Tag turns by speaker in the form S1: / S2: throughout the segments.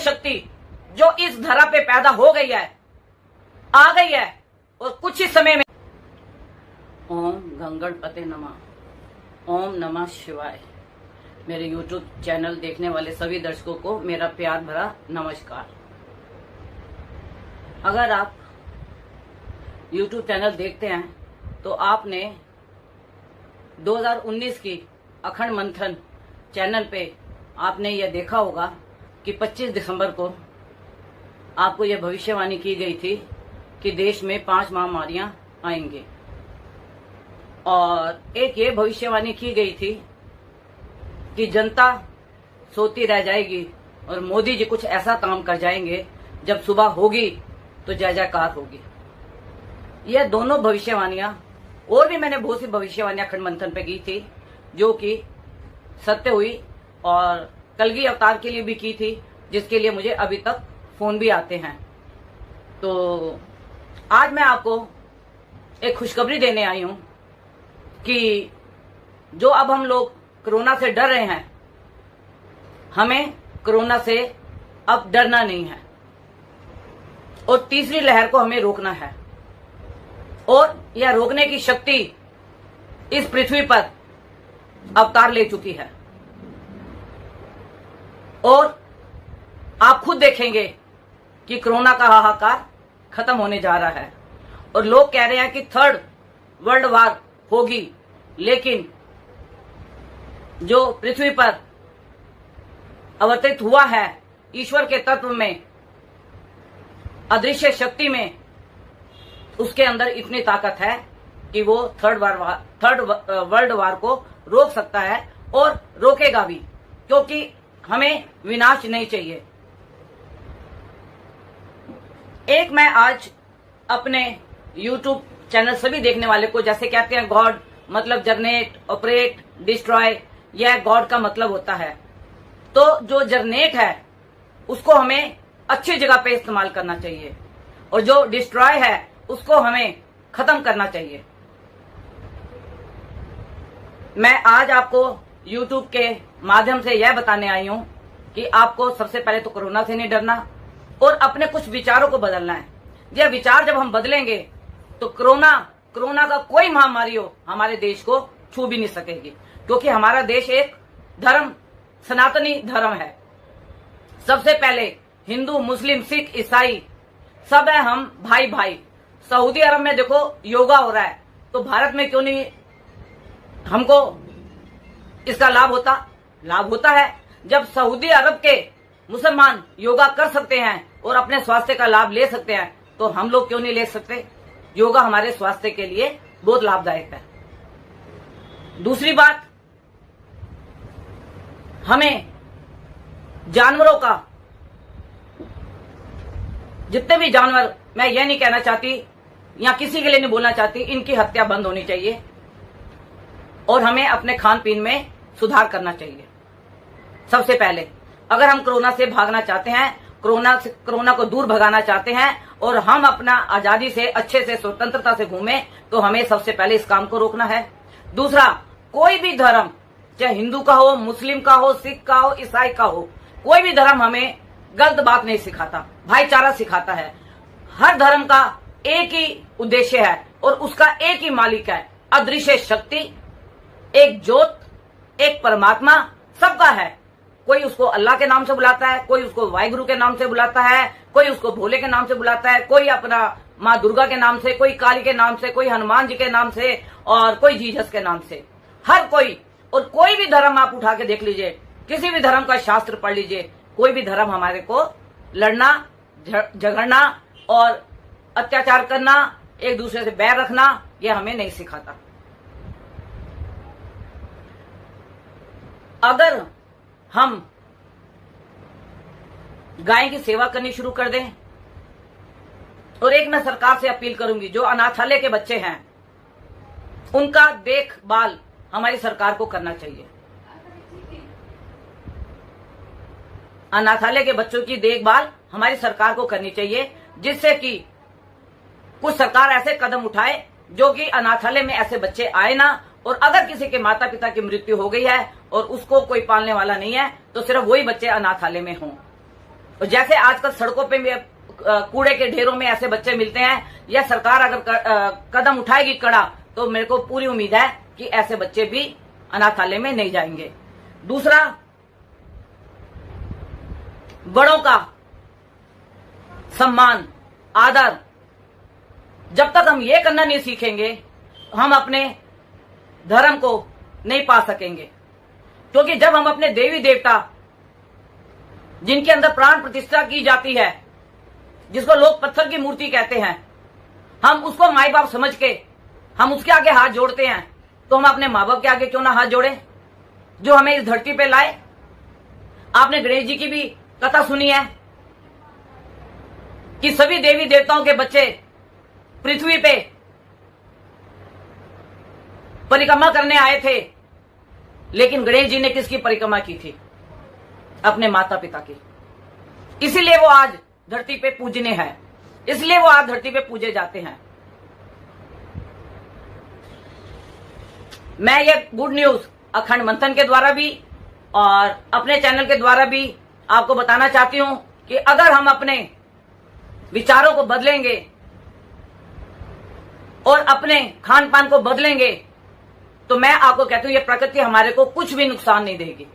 S1: शक्ति जो इस धरा पे पैदा हो गई है, आ गई है, और कुछ ही समय में ओम गंगणपते नमः, ओम नमः शिवाय। मेरे YouTube चैनल देखने वाले सभी दर्शकों को मेरा प्यार भरा नमस्कार। अगर आप YouTube चैनल देखते हैं तो आपने 2019 की अखंड मंथन चैनल पे आपने यह देखा होगा कि 25 दिसंबर को आपको यह भविष्यवाणी की गई थी कि देश में 5 महामारियां आएंगे, और एक ये भविष्यवाणी की गई थी कि जनता सोती रह जाएगी और मोदी जी कुछ ऐसा काम कर जाएंगे जब सुबह होगी तो जय जयकार होगी। यह दोनों भविष्यवाणियां, और भी मैंने बहुत सी भविष्यवाणियां अखंड मंथन पे की थी जो कि सत्य हुई, और कलगी अवतार के लिए भी की थी जिसके लिए मुझे अभी तक फोन भी आते हैं। तो आज मैं आपको एक खुशखबरी देने आई हूं कि जो अब हम लोग कोरोना से डर रहे हैं, हमें कोरोना से अब डरना नहीं है, और तीसरी लहर को हमें रोकना है, और यह रोकने की शक्ति इस पृथ्वी पर अवतार ले चुकी है। और आप खुद देखेंगे कि कोरोना का हाहाकार खत्म होने जा रहा है, और लोग कह रहे हैं कि 3rd वर्ल्ड वार होगी, लेकिन जो पृथ्वी पर अवतरित हुआ है ईश्वर के तत्व में, अदृश्य शक्ति में, उसके अंदर इतनी ताकत है कि वो 3rd वर्ल्ड वार को रोक सकता है, और रोकेगा भी, क्योंकि हमें विनाश नहीं चाहिए। एक मैं आज अपने YouTube चैनल सभी देखने वाले को, जैसे कहते हैं गॉड मतलब जरनेट, ऑपरेट, डिस्ट्रॉय, यह गॉड का मतलब होता है। तो जो जरनेट है उसको हमें अच्छी जगह पे इस्तेमाल करना चाहिए, और जो डिस्ट्रॉय है उसको हमें खत्म करना चाहिए। मैं आज आपको YouTube के माध्यम से यह बताने आई हूं कि आपको सबसे पहले तो कोरोना से नहीं डरना, और अपने कुछ विचारों को बदलना है। यह विचार जब हम बदलेंगे तो कोरोना का कोई महामारी हो हमारे देश को छू भी नहीं सकेगी, क्योंकि हमारा देश एक धर्म, सनातनी धर्म है। सबसे पहले हिंदू, मुस्लिम, सिख, ईसाई सब है हम भाई भाई। सऊदी अरब में देखो योगा हो रहा है, तो भारत में क्यों नहीं हमको इसका लाभ होता है। जब सऊदी अरब के मुसलमान योगा कर सकते हैं और अपने स्वास्थ्य का लाभ ले सकते हैं, तो हम लोग क्यों नहीं ले सकते। योगा हमारे स्वास्थ्य के लिए बहुत लाभदायक है। दूसरी बात, हमें जानवरों का, जितने भी जानवर, मैं यह नहीं कहना चाहती या किसी के लिए नहीं बोलना चाहती, इनकी हत्या बंद होनी चाहिए, और हमें अपने खान पीन में सुधार करना चाहिए। सबसे पहले अगर हम कोरोना से भागना चाहते हैं, कोरोना को दूर भगाना चाहते हैं, और हम अपना आजादी से, अच्छे से, स्वतंत्रता से घूमें, तो हमें सबसे पहले इस काम को रोकना है। दूसरा, कोई भी धर्म, चाहे हिंदू का हो, मुस्लिम का हो, सिख का हो, ईसाई का हो, कोई भी धर्म हमें गलत बात नहीं सिखाता, भाईचारा सिखाता है। हर धर्म का एक ही उद्देश्य है, और उसका एक ही मालिक है, अदृश्य शक्ति, एक ज्योत, एक परमात्मा, सबका है। कोई उसको अल्लाह के नाम से बुलाता है, कोई उसको वाहिगुरु के नाम से बुलाता है, कोई उसको भोले के नाम से बुलाता है, कोई अपना माँ दुर्गा के नाम से, कोई काली के नाम से, कोई हनुमान जी के नाम से, और कोई जीसस के नाम से। हर कोई, और कोई भी धर्म आप उठा के देख लीजिए, किसी भी धर्म का शास्त्र पढ़ लीजिए, कोई भी धर्म हमारे को लड़ना, झगड़ना और अत्याचार करना, एक दूसरे से बैर रखना, यह हमें नहीं सिखाता। अगर हम गाय की सेवा करनी शुरू कर दें, और एक मैं सरकार से अपील करूंगी, जो अनाथालय के बच्चे हैं उनका देखभाल हमारी सरकार को करना चाहिए। अनाथालय के बच्चों की देखभाल हमारी सरकार को करनी चाहिए, जिससे कि कुछ सरकार ऐसे कदम उठाए जो कि अनाथालय में ऐसे बच्चे आए ना, और अगर किसी के माता पिता की मृत्यु हो गई है और उसको कोई पालने वाला नहीं है, तो सिर्फ वही बच्चे अनाथालय में हों। और जैसे आजकल सड़कों पे कूड़े के ढेरों में ऐसे बच्चे मिलते हैं, या सरकार अगर कदम उठाएगी कड़ा, तो मेरे को पूरी उम्मीद है कि ऐसे बच्चे भी अनाथालय में नहीं जाएंगे। दूसरा, बड़ों का सम्मान, आदर, जब तक हम ये करना नहीं सीखेंगे, हम अपने धर्म को नहीं पा सकेंगे। क्योंकि जब हम अपने देवी देवता, जिनके अंदर प्राण प्रतिष्ठा की जाती है, जिसको लोग पत्थर की मूर्ति कहते हैं, हम उसको माई बाप समझ के हम उसके आगे हाथ जोड़ते हैं, तो हम अपने माँ बाप के आगे क्यों ना हाथ जोड़े, जो हमें इस धरती पे लाए। आपने गणेश जी की भी कथा सुनी है कि सभी देवी देवताओं के बच्चे पृथ्वी पे परिक्रमा करने आए थे, लेकिन गणेश जी ने किसकी परिक्रमा की थी? अपने माता पिता की। इसीलिए वो आज धरती पे पूजनीय है, इसलिए वो आज धरती पे पूजे जाते हैं। मैं ये गुड न्यूज अखंड मंथन के द्वारा भी और अपने चैनल के द्वारा भी आपको बताना चाहती हूं कि अगर हम अपने विचारों को बदलेंगे और अपने खान पान को बदलेंगे, तो मैं आपको कहती हूं ये प्रकृति हमारे को कुछ भी नुकसान नहीं देगी।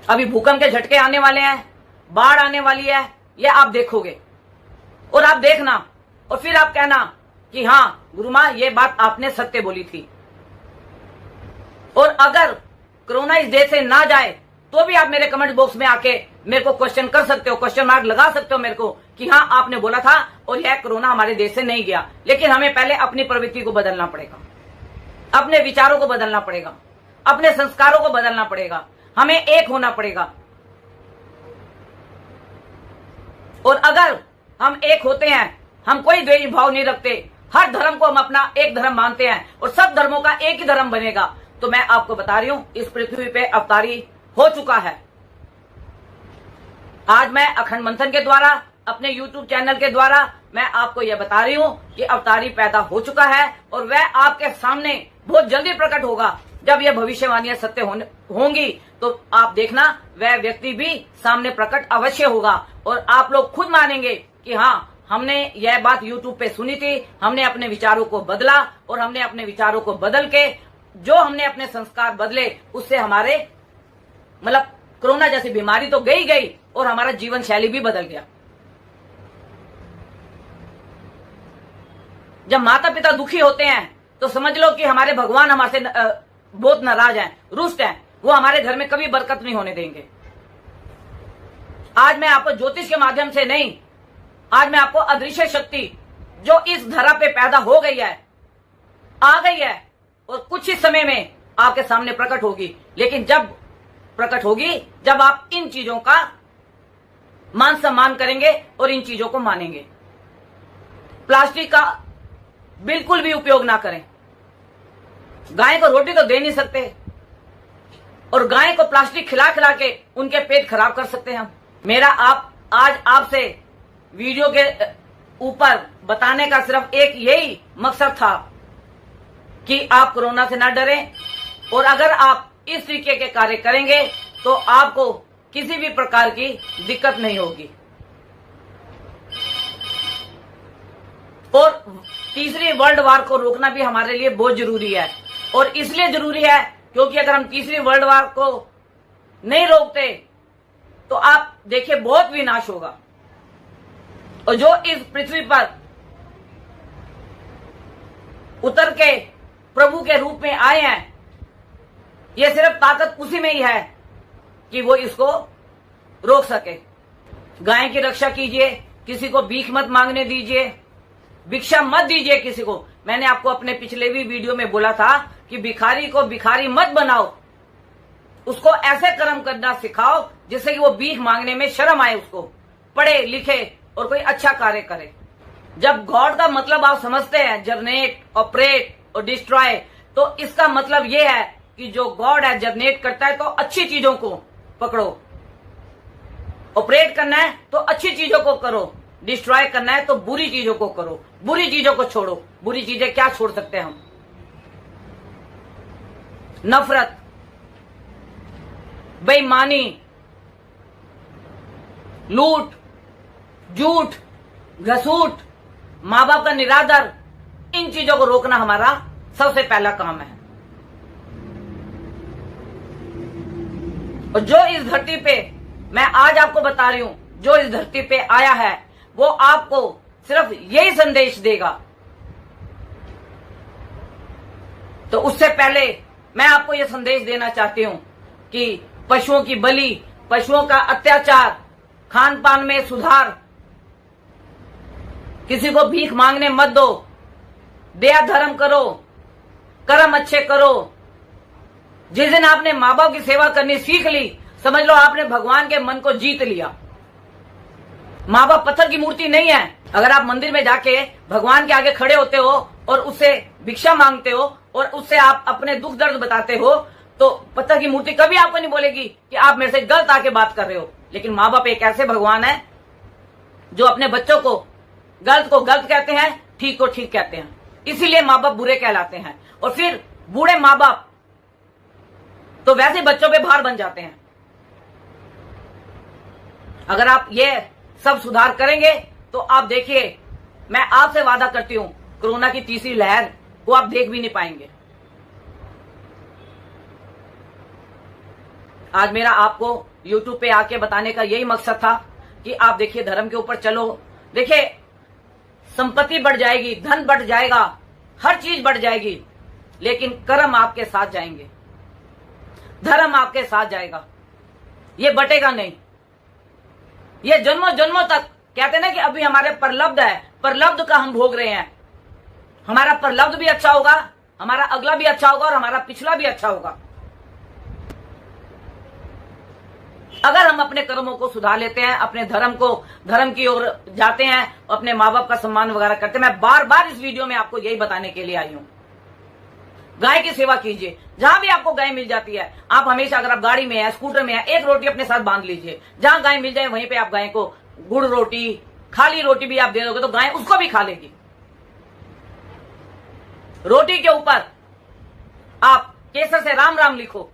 S1: अभी भूकंप के झटके आने वाले हैं, बाढ़ आने वाली है, ये आप देखोगे और आप देखना और फिर आप कहना कि हाँ गुरु मां, ये बात आपने सत्य बोली थी। और अगर कोरोना इस देश से ना जाए, तो भी आप मेरे कमेंट बॉक्स में आके मेरे को क्वेश्चन कर सकते हो, क्वेश्चन मार्क लगा सकते हो मेरे को कि हाँ आपने बोला था और यह कोरोना हमारे देश से नहीं गया। लेकिन हमें पहले अपनी प्रवृत्ति को बदलना पड़ेगा, अपने विचारों को बदलना पड़ेगा, अपने संस्कारों को बदलना पड़ेगा, हमें एक होना पड़ेगा। और अगर हम एक होते हैं, हम कोई द्वेष भाव नहीं रखते, हर धर्म को हम अपना एक धर्म मानते हैं और सब धर्मों का एक ही धर्म बनेगा, तो मैं आपको बता रही हूं इस पृथ्वी पे अवतारी हो चुका है। आज मैं अखंड मंथन के द्वारा, अपने YouTube चैनल के द्वारा मैं आपको यह बता रही हूं कि अवतारी पैदा हो चुका है और वह आपके सामने बहुत जल्दी प्रकट होगा। जब यह भविष्यवाणियां सत्य होंगी तो आप देखना वह व्यक्ति भी सामने प्रकट अवश्य होगा और आप लोग खुद मानेंगे कि हाँ हमने यह बात YouTube पे सुनी थी, हमने अपने विचारों को बदला और हमने अपने विचारों को बदल के जो हमने अपने संस्कार बदले, उससे हमारे मतलब कोरोना जैसी बीमारी तो गई और हमारा जीवन शैली भी बदल गया। जब माता पिता दुखी होते हैं तो समझ लो कि हमारे भगवान हमारे से बहुत नाराज हैं, रुष्ट हैं, वो हमारे घर में कभी बरकत नहीं होने देंगे। आज मैं आपको ज्योतिष के माध्यम से नहीं, आज मैं आपको अदृश्य शक्ति जो इस धरा पे पैदा हो गई है, आ गई है और कुछ ही समय में आपके सामने प्रकट होगी। लेकिन जब प्रकट होगी, जब आप इन चीजों का मान सम्मान करेंगे और इन चीजों को मानेंगे। प्लास्टिक का बिल्कुल भी उपयोग ना करें। गाय को रोटी तो दे नहीं सकते और गाय को प्लास्टिक खिला खिला के उनके पेट खराब कर सकते हैं हम। मेरा आज आपसे वीडियो के ऊपर बताने का सिर्फ एक यही मकसद था कि आप कोरोना से ना डरें और अगर आप इस तरीके के कार्य करेंगे तो आपको किसी भी प्रकार की दिक्कत नहीं होगी। और तीसरी वर्ल्ड वार को रोकना भी हमारे लिए बहुत जरूरी है और इसलिए जरूरी है क्योंकि अगर हम तीसरी वर्ल्ड वार को नहीं रोकते तो आप देखिए बहुत विनाश होगा। और जो इस पृथ्वी पर उतर के प्रभु के रूप में आए हैं, ये सिर्फ ताकत उसी में ही है कि वो इसको रोक सके। गाय की रक्षा कीजिए, किसी को भीख मत मांगने दीजिए, भिक्षा मत दीजिए किसी को। मैंने आपको अपने पिछले भी वीडियो में बोला था कि भिखारी को भिखारी मत बनाओ, उसको ऐसे कर्म करना सिखाओ जिससे कि वो भीख मांगने में शर्म आए, उसको पढ़े लिखे और कोई अच्छा कार्य करे। जब गॉड का मतलब आप समझते हैं जरनेट, ऑपरेट और डिस्ट्रॉय, तो इसका मतलब ये है कि जो गॉड है जरनेट करता है तो अच्छी चीजों को पकड़ो, ऑपरेट करना है तो अच्छी चीजों को करो, डिस्ट्रॉय करना है तो बुरी चीजों को करो, बुरी चीजों को छोड़ो। बुरी चीजें क्या छोड़ सकते हैं हम? नफरत, बेईमानी, लूट, झूठ, घसूट, माँ बाप का निरादर, इन चीजों को रोकना हमारा सबसे पहला काम है। और जो इस धरती पे, मैं आज आपको बता रही हूं, जो इस धरती पे आया है वो आपको सिर्फ यही संदेश देगा। तो उससे पहले मैं आपको यह संदेश देना चाहती हूं कि पशुओं की बलि, पशुओं का अत्याचार, खान पान में सुधार, किसी को भीख मांगने मत दो, दया धर्म करो, कर्म अच्छे करो। जिस दिन आपने माँ बाप की सेवा करनी सीख ली, समझ लो आपने भगवान के मन को जीत लिया। माँ बाप पत्थर की मूर्ति नहीं है। अगर आप मंदिर में जाके भगवान के आगे खड़े होते हो और उससे भिक्षा मांगते हो और उससे आप अपने दुख दर्द बताते हो, तो पत्थर की मूर्ति कभी आपको नहीं बोलेगी कि आप मेरे से गलत आके बात कर रहे हो। लेकिन माँ बाप एक ऐसे भगवान है जो अपने बच्चों को गलत कहते हैं, ठीक को ठीक कहते हैं। इसीलिए माँ बाप बुरे कहलाते हैं। और फिर बूढ़े माँ बाप तो वैसे बच्चों पे भार बन जाते हैं। अगर आप ये सब सुधार करेंगे तो आप देखिए, मैं आपसे वादा करती हूं, कोरोना की तीसरी लहर को आप देख भी नहीं पाएंगे। आज मेरा आपको YouTube पे आके बताने का यही मकसद था कि आप देखिए, धर्म के ऊपर चलो। देखिए, संपत्ति बढ़ जाएगी, धन बढ़ जाएगा, हर चीज बढ़ जाएगी, लेकिन कर्म आपके साथ जाएंगे, धर्म आपके साथ जाएगा, ये बटेगा नहीं। ये जन्मों जन्मों तक कहते हैं ना कि अभी हमारे परलब्ध है, परलब्ध का हम भोग रहे हैं। हमारा परलब्ध भी अच्छा होगा, हमारा अगला भी अच्छा होगा और हमारा पिछला भी अच्छा होगा। अगर हम अपने कर्मों को सुधार लेते हैं, अपने धर्म की ओर जाते हैं, अपने माँ बाप का सम्मान वगैरह करते हैं। मैं बार बार इस वीडियो में आपको यही बताने के लिए आई हूं, गाय की सेवा कीजिए। जहां भी आपको गाय मिल जाती है, आप हमेशा, अगर आप गाड़ी में है, स्कूटर में है, एक रोटी अपने साथ बांध लीजिए। जहां गाय मिल जाए वहीं पे आप गाय को गुड़ रोटी, खाली रोटी भी आप दे दोगे तो गाय उसको भी खा लेगी। रोटी के ऊपर आप केसर से राम राम लिखो।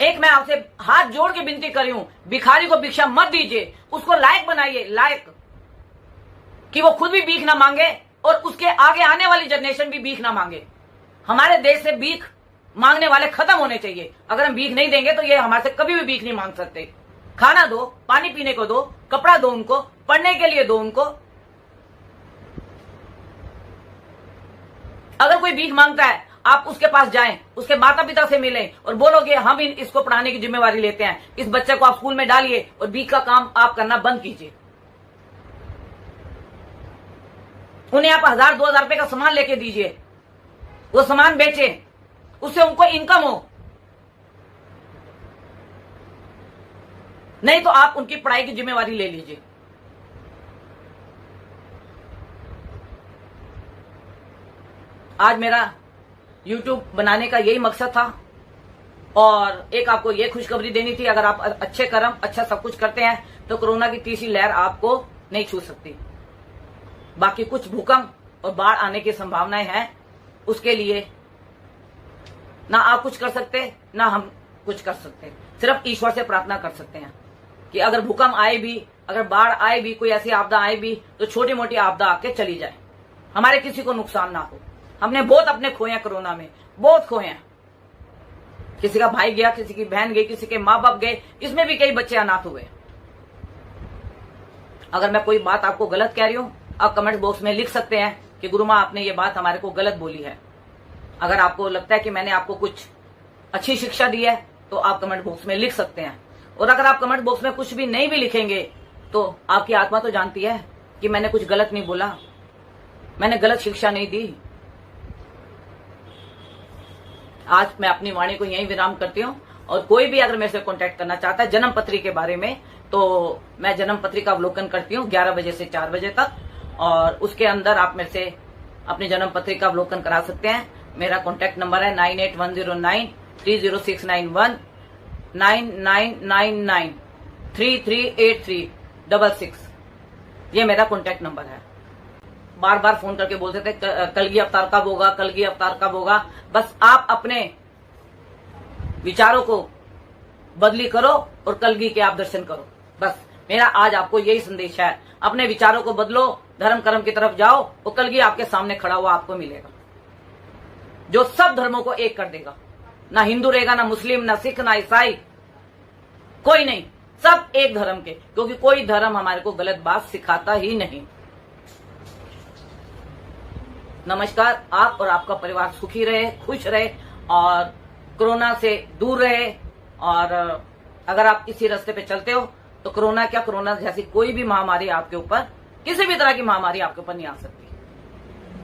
S1: एक मैं आपसे हाथ जोड़ के विनती कर रही हूं, भिखारी को भिक्षा मत दीजिए, उसको लायक बनाइए, लायक कि वो खुद भी भीख ना मांगे और उसके आगे आने वाली जनरेशन भी भीख ना मांगे। हमारे देश से भीख मांगने वाले खत्म होने चाहिए। अगर हम भीख नहीं देंगे तो ये हमारे से कभी भी भीख नहीं मांग सकते। खाना दो, पानी पीने को दो, कपड़ा दो उनको, पढ़ने के लिए दो उनको। अगर कोई भीख मांगता है, आप उसके पास जाएं, उसके माता पिता से मिलें और बोलोगे हम इसको पढ़ाने की जिम्मेवारी लेते हैं, इस बच्चे को आप स्कूल में डालिए और भीख का काम आप करना बंद कीजिए। उन्हें आप 1000-2000 रुपए का सामान लेके दीजिए, वो सामान बेचें, उससे उनको इनकम हो। नहीं तो आप उनकी पढ़ाई की जिम्मेवारी ले लीजिए। आज मेरा YouTube बनाने का यही मकसद था और एक आपको ये खुशखबरी देनी थी। अगर आप अच्छे कर्म, अच्छा सब कुछ करते हैं तो कोरोना की तीसरी लहर आपको नहीं छू सकती। बाकी कुछ भूकंप और बाढ़ आने की संभावनाएं हैं, उसके लिए ना आप कुछ कर सकते, ना हम कुछ कर सकते। सिर्फ ईश्वर से प्रार्थना कर सकते हैं कि अगर भूकंप आए भी, अगर बाढ़ आए भी, कोई ऐसी आपदा आए भी, तो छोटी मोटी आपदा आके चली जाए, हमारे किसी को नुकसान ना हो। हमने बहुत अपने खोए हैं, कोरोना में बहुत खोए हैं। किसी का भाई गया, किसी की बहन गई, किसी के माँ बाप गए, इसमें भी कई बच्चे अनाथ हुए। अगर मैं कोई बात आपको गलत कह रही हूं, आप कमेंट बॉक्स में लिख सकते हैं कि गुरु माँ आपने ये बात हमारे को गलत बोली है। अगर आपको लगता है कि मैंने आपको कुछ अच्छी शिक्षा दी है तो आप कमेंट बॉक्स में लिख सकते हैं। और अगर आप कमेंट बॉक्स में कुछ भी नहीं भी लिखेंगे तो आपकी आत्मा तो जानती है कि मैंने कुछ गलत नहीं बोला, मैंने गलत शिक्षा नहीं दी। आज मैं अपनी वाणी को यहीं विराम करती हूँ। और कोई भी अगर मेरे से कांटेक्ट करना चाहता है जन्म पत्री के बारे में, तो मैं जन्म पत्री का अवलोकन करती हूँ 11 बजे से 4 बजे तक, और उसके अंदर आप मेरे से अपनी जन्म पत्री का अवलोकन करा सकते हैं। मेरा कांटेक्ट नंबर है 9810930691 9999338366। ये मेरा कांटेक्ट नंबर है। बार बार फोन करके बोलते थे कलगी अवतार कब होगा, कलगी अवतार कब होगा। बस आप अपने विचारों को बदली करो और कलगी के आप दर्शन करो। बस मेरा आज आपको यही संदेश है, अपने विचारों को बदलो, धर्म कर्म की तरफ जाओ और कलगी आपके सामने खड़ा हुआ आपको मिलेगा, जो सब धर्मों को एक कर देगा। ना हिंदू रहेगा, ना मुस्लिम, ना सिख, ना ईसाई, कोई नहीं, सब एक धर्म के, क्योंकि कोई धर्म हमारे को गलत बात सिखाता ही नहीं। नमस्कार। आप और आपका परिवार सुखी रहे, खुश रहे और कोरोना से दूर रहे। और अगर आप इसी रास्ते पे चलते हो तो कोरोना क्या, कोरोना जैसी कोई भी महामारी आपके ऊपर, किसी भी तरह की महामारी आपके ऊपर नहीं आ सकती।